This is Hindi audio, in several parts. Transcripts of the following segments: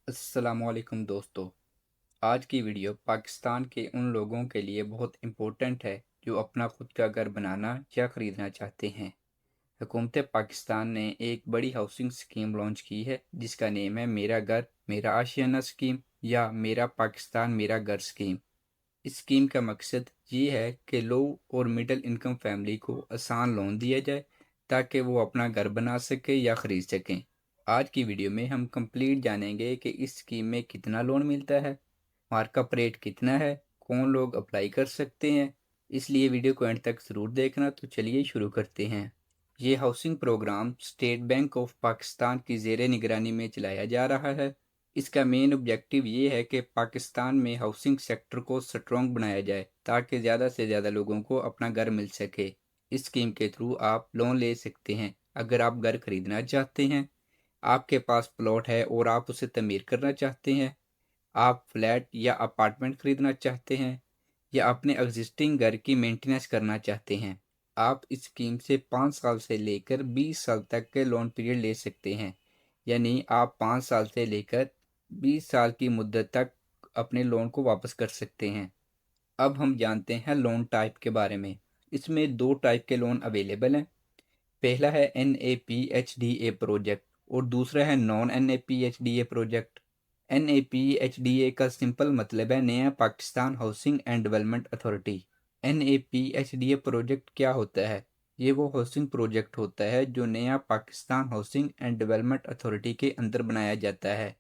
अस्सलामुअलैकुम दोस्तों। आज की वीडियो पाकिस्तान के उन लोगों के लिए बहुत इम्पोर्टेंट है जो अपना खुद का घर बनाना या ख़रीदना चाहते हैं। हुकूमत पाकिस्तान ने एक बड़ी हाउसिंग स्कीम लॉन्च की है जिसका नेम है मेरा घर मेरा आशियाना स्कीम या मेरा पाकिस्तान मेरा घर स्कीम। इस स्कीम का मकसद ये है कि लो और मिडिल इनकम फैमिली को आसान लोन दिया जाए ताकि वो अपना घर बना सके या ख़रीद सकें। आज की वीडियो में हम कंप्लीट जानेंगे कि इस स्कीम में कितना लोन मिलता है, मार्कअप रेट कितना है, कौन लोग अप्लाई कर सकते हैं। इसलिए वीडियो को एंड तक ज़रूर देखना। तो चलिए शुरू करते हैं। ये housing programme State Bank of Pakistan की ज़ेर निगरानी में चलाया जा रहा है। इसका मेन ऑब्जेक्टिव ये है कि पाकिस्तान में हाउसिंग सेक्टर को स्ट्रॉन्ग बनाया जाए ताकि ज़्यादा से ज़्यादा लोगों को अपना घर मिल सके। इस स्कीम के थ्रू आप लोन ले सकते हैं अगर आप घर खरीदना चाहते हैं, आपके पास प्लॉट है और आप उसे तमीर करना चाहते हैं, आप फ्लैट या अपार्टमेंट खरीदना चाहते हैं या अपने एग्जिस्टिंग घर की मेंटेनेंस करना चाहते हैं। आप इस स्कीम से 5 साल से लेकर 20 साल तक के लोन पीरियड ले सकते हैं। यानी आप 5 साल से लेकर 20 साल की मुद्दत तक अपने लोन को वापस कर सकते हैं। अब हम जानते हैं लोन टाइप के बारे में। इसमें दो टाइप के लोन अवेलेबल हैं। पहला है NAPHDA प्रोजेक्ट और दूसरा है नॉन NAPHDA प्रोजेक्ट। NAPHDA का सिंपल मतलब है नया Pakistan housing and development authority. NAPHDA project क्या होता है? ये वो हाउसिंग प्रोजेक्ट होता है जो नया Pakistan housing and development authority के अंदर बनाया जाता है।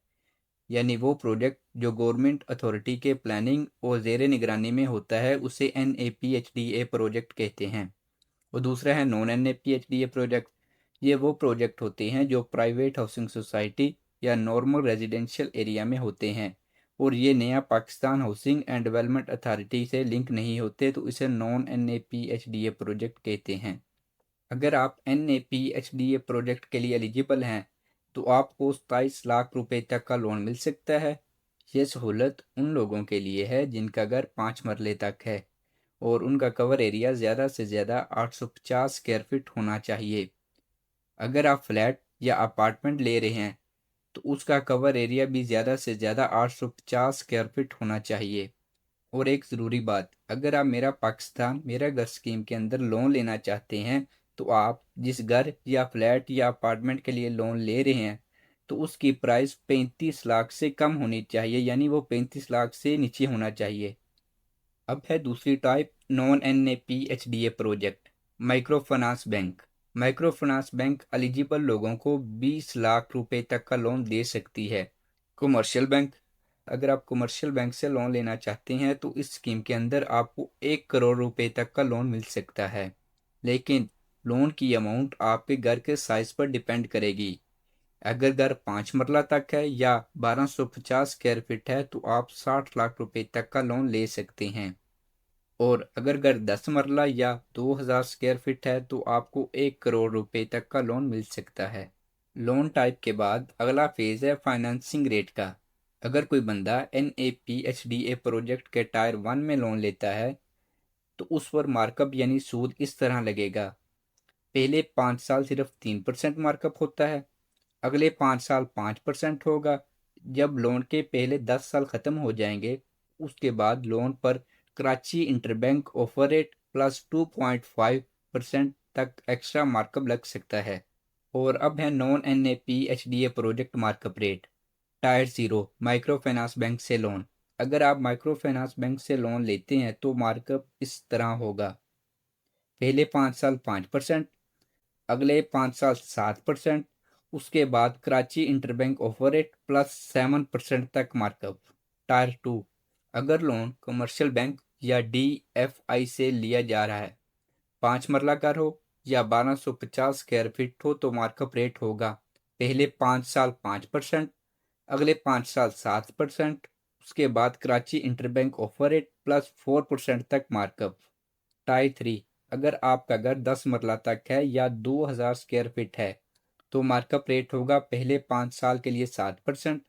यानी वो प्रोजेक्ट जो गवर्नमेंट अथॉरिटी के प्लानिंग और जेर निगरानी में होता है उसे NAPHDA प्रोजेक्ट कहते हैं। और दूसरा है नॉन NAPHDA प्रोजेक्ट। ये वो प्रोजेक्ट होते हैं जो प्राइवेट हाउसिंग सोसाइटी या नॉर्मल रेजिडेंशियल एरिया में होते हैं और ये नया Pakistan housing and development authority से लिंक नहीं होते, तो इसे नॉन NAPHDA प्रोजेक्ट कहते हैं। अगर आप NAPHDA प्रोजेक्ट के लिए एलिजिबल हैं तो आपको 27 लाख रुपए तक का लोन मिल सकता है। ये सहूलत उन लोगों के लिए है जिनका घर 5 मरले तक है और उनका कवर एरिया ज़्यादा से ज़्यादा 850 स्क्वायर फीट होना चाहिए। अगर आप फ्लैट या अपार्टमेंट ले रहे हैं तो उसका कवर एरिया भी ज़्यादा से ज़्यादा 850 स्क्वायर फीट होना चाहिए। और एक ज़रूरी बात, अगर आप मेरा पाकिस्तान मेरा घर स्कीम के अंदर लोन लेना चाहते हैं तो आप जिस घर या फ्लैट या अपार्टमेंट के लिए लोन ले रहे हैं तो उसकी प्राइस 35 लाख से कम होनी चाहिए, यानी वो 35 लाख से नीचे होना चाहिए। अब है दूसरी type non NAPHDA project, micro finance bank. Micro finance bank eligible लोगों को 20 लाख रुपए तक का लोन दे सकती है। कमर्शियल बैंक, अगर आप कमर्शियल बैंक से लोन लेना चाहते हैं तो इस स्कीम के अंदर आपको 1 करोड़ रुपए तक का लोन मिल सकता है। लेकिन लोन की अमाउंट आपके घर के साइज पर डिपेंड करेगी। अगर घर 5 मरला तक है या 1250 स्क्वायर फीट है तो आप 60 लाख रुपए तक का लोन ले सकते हैं। और अगर घर 10 मरला या 2000 स्क्वायर फीट है तो आपको 1 करोड़ रुपए तक का लोन मिल सकता है। लोन टाइप के बाद अगला फेज है फाइनेंसिंग रेट का। अगर कोई बंदा NAPHDA प्रोजेक्ट के टायर 1 में लोन लेता है तो उस पर मार्कअप यानी सूद इस तरह लगेगा। पहले 5 साल सिर्फ 3% मार्कअप होता है, अगले 5 साल 5% होगा। जब लोन के पहले 10 साल ख़त्म हो जाएंगे उसके बाद लोन पर Karachi interbank offer rate plus 2.5% तक एक्स्ट्रा मार्कअप लग सकता है। और अब है non NAPHDA project markup rate. Tyre 0 micro finance bank से लोन। अगर आप माइक्रो फाइनेंस बैंक से लोन लेते हैं तो मार्कअप इस तरह होगा। पहले 5 साल 5%, अगले 5 साल 7%, उसके बाद Karachi interbank offer rate plus 7% तक मार्कअप। टायर 2, अगर लोन कमर्शियल बैंक या DFI से लिया जा रहा है, 5 मरला घर हो या 1250 स्क्वायर फीट हो तो मार्कअप रेट होगा पहले 5 साल 5%, अगले 5 साल 7%, उसके बाद Karachi interbank offer rate plus 4% तक मार्कअप। टाई 3, अगर आपका घर 10 मरला तक है या 2000 स्क्वायर फीट है तो मार्कअप रेट होगा पहले 5 साल के लिए 7%,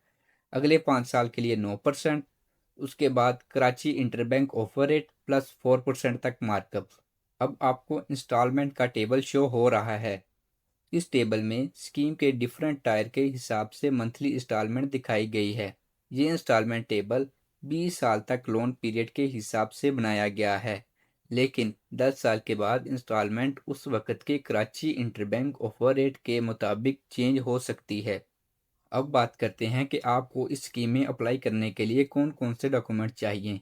अगले 5 साल के लिए 9%, उसके बाद Karachi interbank offer rate plus 4% तक मार्कअप। अब आपको इंस्टॉलमेंट का टेबल शो हो रहा है। इस टेबल में स्कीम के डिफरेंट टायर के हिसाब से मंथली इंस्टॉलमेंट दिखाई गई है। ये इंस्टॉलमेंट टेबल 20 साल तक लोन पीरियड के हिसाब से बनाया गया है, लेकिन 10 साल के बाद इंस्टॉलमेंट उस वक्त के कराची इंटरबैंक ऑफर रेट के मुताबिक चेंज हो सकती है। अब बात करते हैं कि आपको इस स्कीम में अप्लाई करने के लिए कौन कौन से डॉक्यूमेंट चाहिए।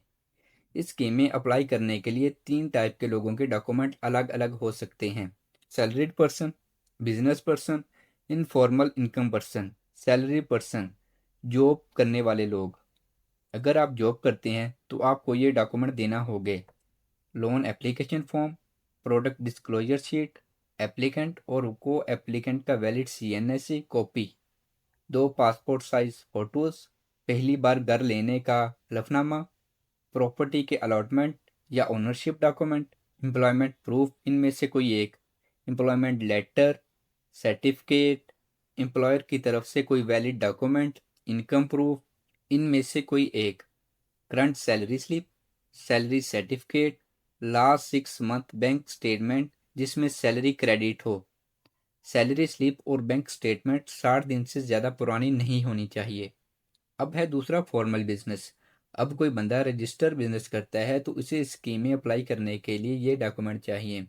इस स्कीम में अप्लाई करने के लिए 3 टाइप के लोगों के डॉक्यूमेंट अलग अलग हो सकते हैं: salaried person, business person, informal income person. Salary person, job करने वाले लोग। अगर आप जॉब करते हैं तो आपको ये डॉक्यूमेंट देना होंगे: loan application form, product disclosure sheet, applicant और को एप्लीकेंट का valid CNSE copy, 2 passport size photos, पहली बार घर लेने का हलफनामा, प्रॉपर्टी के अलॉटमेंट या ओनरशिप डॉक्यूमेंट, एम्प्लॉयमेंट प्रूफ इनमें से कोई एक, एम्प्लॉयमेंट लेटर, सर्टिफिकेट, एम्प्लॉयर की तरफ से कोई वैलिड डॉक्यूमेंट, इनकम प्रूफ इनमें से कोई एक, current salary slip, salary certificate, last 6 month bank statement जिसमें सैलरी क्रेडिट हो। सैलरी स्लिप और बैंक स्टेटमेंट 60 दिन से ज़्यादा पुरानी नहीं होनी चाहिए। अब है दूसरा फॉर्मल बिजनेस। अब कोई बंदा रजिस्टर बिजनेस करता है तो उसे स्कीम में अप्लाई करने के लिए ये डॉक्यूमेंट चाहिए: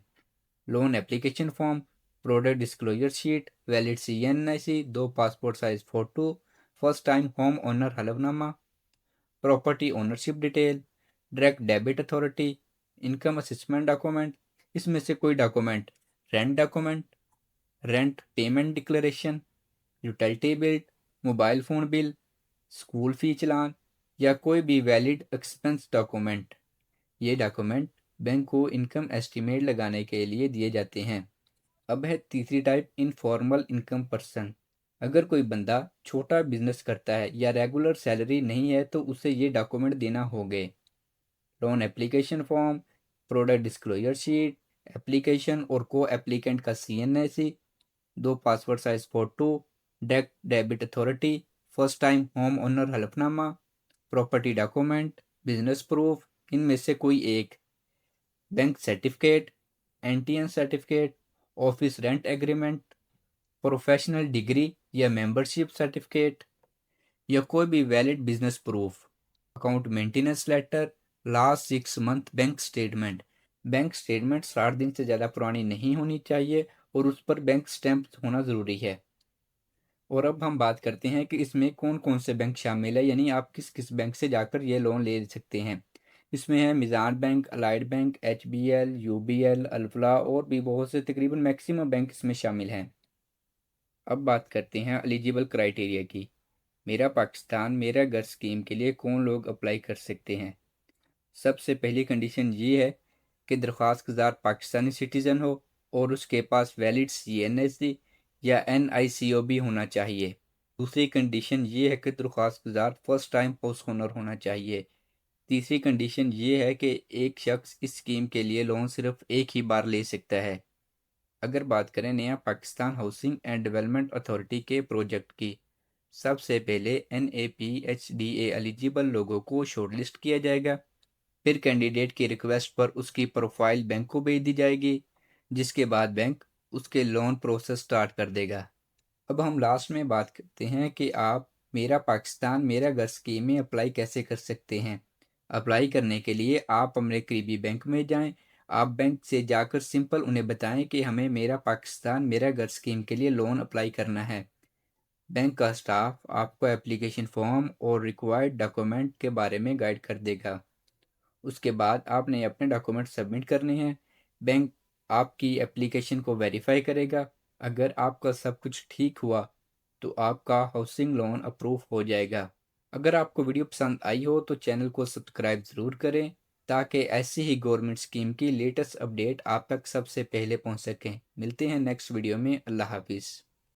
loan application form, product disclosure sheet, valid CNSE, 2 passport size photo, first time home owner हलफनामा, property ownership detail, direct debit authority, income assessment document इसमें से कोई document, rent document, rent payment declaration, utility bill, mobile phone bill, school fee चालान या कोई भी वैलिड एक्सपेंस डॉक्यूमेंट। ये डॉक्यूमेंट बैंक को इनकम एस्टीमेट लगाने के लिए दिए जाते हैं। अब है तीसरी टाइप, इनफॉर्मल इनकम पर्सन। अगर कोई बंदा छोटा बिजनेस करता है या रेगुलर सैलरी नहीं है तो उसे ये डॉक्यूमेंट देना होंगे: loan application form, product disclosure sheet, application और को एप्लीकेंट का CNSE, 2 passport size photo, direct debit authority, first time home owner हलफनामा, प्रॉपर्टी डॉक्यूमेंट, बिजनेस प्रूफ इनमें से कोई एक, bank certificate, NTN certificate, office rent agreement, professional degree या मेंबरशिप सर्टिफिकेट या कोई भी valid business proof, account maintenance letter, last 6 month bank statement. Bank statement 60 दिन से ज़्यादा पुरानी नहीं होनी चाहिए और उस पर बैंक स्टैंप होना ज़रूरी है। और अब हम बात करते हैं कि इसमें कौन कौन से बैंक शामिल है, यानी आप किस किस बैंक से जाकर ये लोन ले सकते हैं। इसमें है Meezan bank, allied bank, HBL, UBL, Alfalah और भी बहुत से, तकरीबन मैक्सिमम बैंक इसमें शामिल हैं। अब बात करते हैं एलिजिबल क्राइटेरिया की। मेरा पाकिस्तान मेरा घर स्कीम के लिए कौन लोग अप्लाई कर सकते हैं। सबसे पहली कंडीशन ये है कि दरख्वास्तदार पाकिस्तानी सिटीज़न हो और उसके पास वैलिड CNSE या NICOB होना चाहिए। दूसरी कंडीशन ये है कि दरख्वास्तदार फर्स्ट टाइम हाउस ओनर होना चाहिए। तीसरी कंडीशन ये है कि एक शख्स इस स्कीम के लिए लोन सिर्फ एक ही बार ले सकता है। अगर बात करें नया Pakistan housing and development authority के प्रोजेक्ट की, सबसे पहले NAPHDA एलिजिबल लोगों को शॉर्टलिस्ट किया जाएगा। फिर कैंडिडेट की रिक्वेस्ट पर उसकी प्रोफाइल बैंक को भेज दी जाएगी, जिसके बाद बैंक उसके लोन प्रोसेस स्टार्ट कर देगा। अब हम लास्ट में बात करते हैं कि आप मेरा पाकिस्तान मेरा घर स्कीम में अप्लाई कैसे कर सकते हैं। अप्लाई करने के लिए आप अपने करीबी बैंक में जाएं। आप बैंक से जाकर सिंपल उन्हें बताएं कि हमें मेरा पाकिस्तान मेरा घर स्कीम के लिए लोन अप्लाई करना है। बैंक का स्टाफ आपको एप्लीकेशन फॉर्म और रिक्वायर्ड डॉक्यूमेंट के बारे में गाइड कर देगा। उसके बाद आपने अपने डॉक्यूमेंट सबमिट करने हैं। बैंक आपकी एप्लीकेशन को वेरीफाई करेगा। अगर आपका सब कुछ ठीक हुआ तो आपका हाउसिंग लोन अप्रूव हो जाएगा। अगर आपको वीडियो पसंद आई हो तो चैनल को सब्सक्राइब ज़रूर करें ताकि ऐसी ही गवर्नमेंट स्कीम की लेटेस्ट अपडेट आप तक सबसे पहले पहुंच सकें। मिलते हैं नेक्स्ट वीडियो में। अल्लाह हाफिज़।